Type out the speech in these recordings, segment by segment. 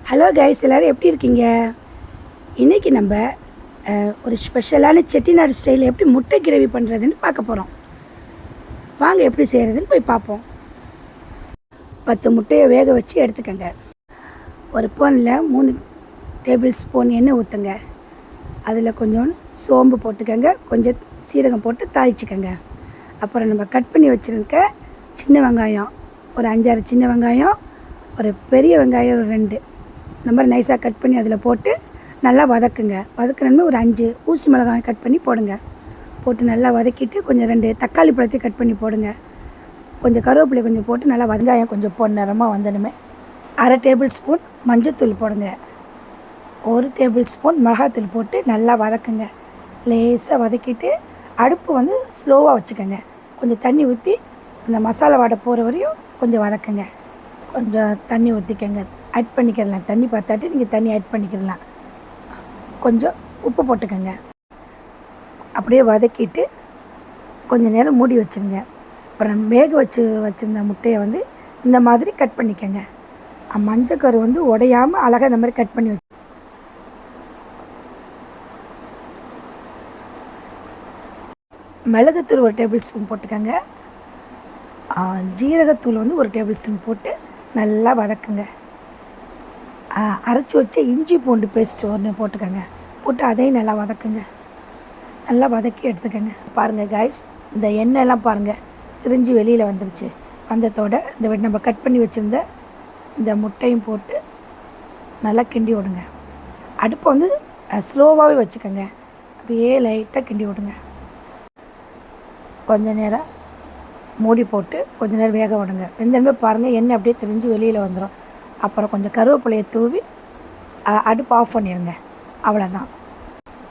Hello guys, எல்லோரும் எப்படி இருக்கீங்க? இன்றைக்கி நம்ம ஒரு ஸ்பெஷலான செட்டிநாடு ஸ்டைலில் எப்படி முட்டை கிரேவி பண்ணுறதுன்னு பார்க்க போகிறோம். வாங்க எப்படி செய்கிறதுன்னு போய் பார்ப்போம். 10 முட்டையை வேக வச்சு எடுத்துக்கோங்க. ஒரு பேனில் 3 டேபிள் ஸ்பூன் எண்ணெய் ஊற்றுங்க. அதில் கொஞ்சம் சோம்பு போட்டுக்கோங்க, கொஞ்சம் சீரகம் போட்டு தாளிச்சிக்கோங்க. அப்புறம் நம்ம கட் பண்ணி வச்சுருக்க சின்ன வெங்காயம் ஒரு 5-6 சின்ன வெங்காயம், ஒரு பெரிய வெங்காயம் ஒரு 2 இந்த மாதிரி நைஸாக கட் பண்ணி அதில் போட்டு நல்லா வதக்குங்க. வதக்கணுன்னு ஒரு 5 ஊசி மிளகாய் கட் பண்ணி போடுங்க. போட்டு நல்லா வதக்கிட்டு கொஞ்சம் 2 தக்காளி பழத்தையும் கட் பண்ணி போடுங்க. கொஞ்சம் கருவேப்பிலை கொஞ்சம் போட்டு நல்லா வெங்காயம் கொஞ்சம் பொன்னிறமாக வந்தணுமே 1/2 டேபிள் ஸ்பூன் மஞ்சத்தூள் போடுங்க. 1 டேபிள் ஸ்பூன் மிளகாத்தூள் போட்டு நல்லா வதக்குங்க. லேசாக வதக்கிட்டு அடுப்பு ஸ்லோவாக வச்சுக்கோங்க. கொஞ்சம் தண்ணி ஊற்றி இந்த மசாலா வாடை போகிற வரையும் கொஞ்சம் வதக்குங்க. கொஞ்சம் தண்ணி ஊற்றிக்கங்க, ஆட் பண்ணிக்கிறலாம். தண்ணி பார்த்தாட்டி நீங்கள் தண்ணி ஆட் பண்ணிக்கிறலாம். கொஞ்சம் உப்பு போட்டுக்கோங்க. அப்படியே வதக்கிட்டு கொஞ்சம் நேரம் மூடி வச்சுருங்க. அப்புறம் வேக வச்சுருந்த முட்டையை இந்த மாதிரி கட் பண்ணிக்கோங்க. மஞ்சக்கரு உடையாமல் அழகாக இந்த மாதிரி கட் பண்ணி வச்சு மிளகுத்தூள் 1 டேபிள் ஸ்பூன் போட்டுக்கோங்க. ஜீரகத்தூள் 1 டேபிள் ஸ்பூன் போட்டு நல்லா வதக்குங்க. அரைச்சி வச்ச இஞ்சி பூண்டு பேஸ்ட்டு 1 போட்டுக்கோங்க. போட்டு அதையும் நல்லா வதக்குங்க. நல்லா வதக்கி எடுத்துக்கோங்க. பாருங்கள் காய்ஸ், இந்த எண்ணெயெல்லாம் பாருங்கள் திரிஞ்சு வெளியில் வந்துருச்சு. வந்ததோட இந்த நம்ம கட் பண்ணி வச்சுருந்த இந்த முட்டையும் போட்டு நல்லா கிண்டி விடுங்க. அடுப்பை ஸ்லோவாகவே வச்சுக்கோங்க. அப்படியே லைட்டாக கிண்டி விடுங்க. கொஞ்சம் நேரம் மூடி போட்டு கொஞ்சம் நேரம் வேக விடுங்க. வெந்தனமே பாருங்கள் எண்ணெய் அப்படியே திரிஞ்சு வெளியில் வந்துடும். அப்புறம் கொஞ்சம் கருவேப்பிலையை தூவி அடுப்பு ஆஃப் பண்ணிடுங்க.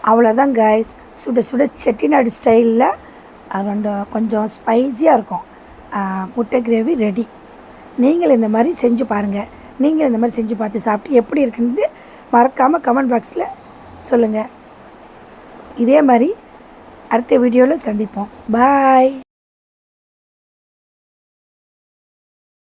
அவ்வளோதான் காய்ஸ். சுட சுட செட்டிநாடு ஸ்டைலில் கொஞ்சம் ஸ்பைஸியாக இருக்கும் முட்டை கிரேவி ரெடி. நீங்கள் இந்த மாதிரி செஞ்சு பாருங்கள். நீங்கள் இந்த மாதிரி செஞ்சு பார்த்து சாப்பிட்டு எப்படி இருக்குன்னு மறக்காமல் கமெண்ட் பாக்ஸில் சொல்லுங்கள். இதே மாதிரி அடுத்த வீடியோவில் சந்திப்போம். பாய்.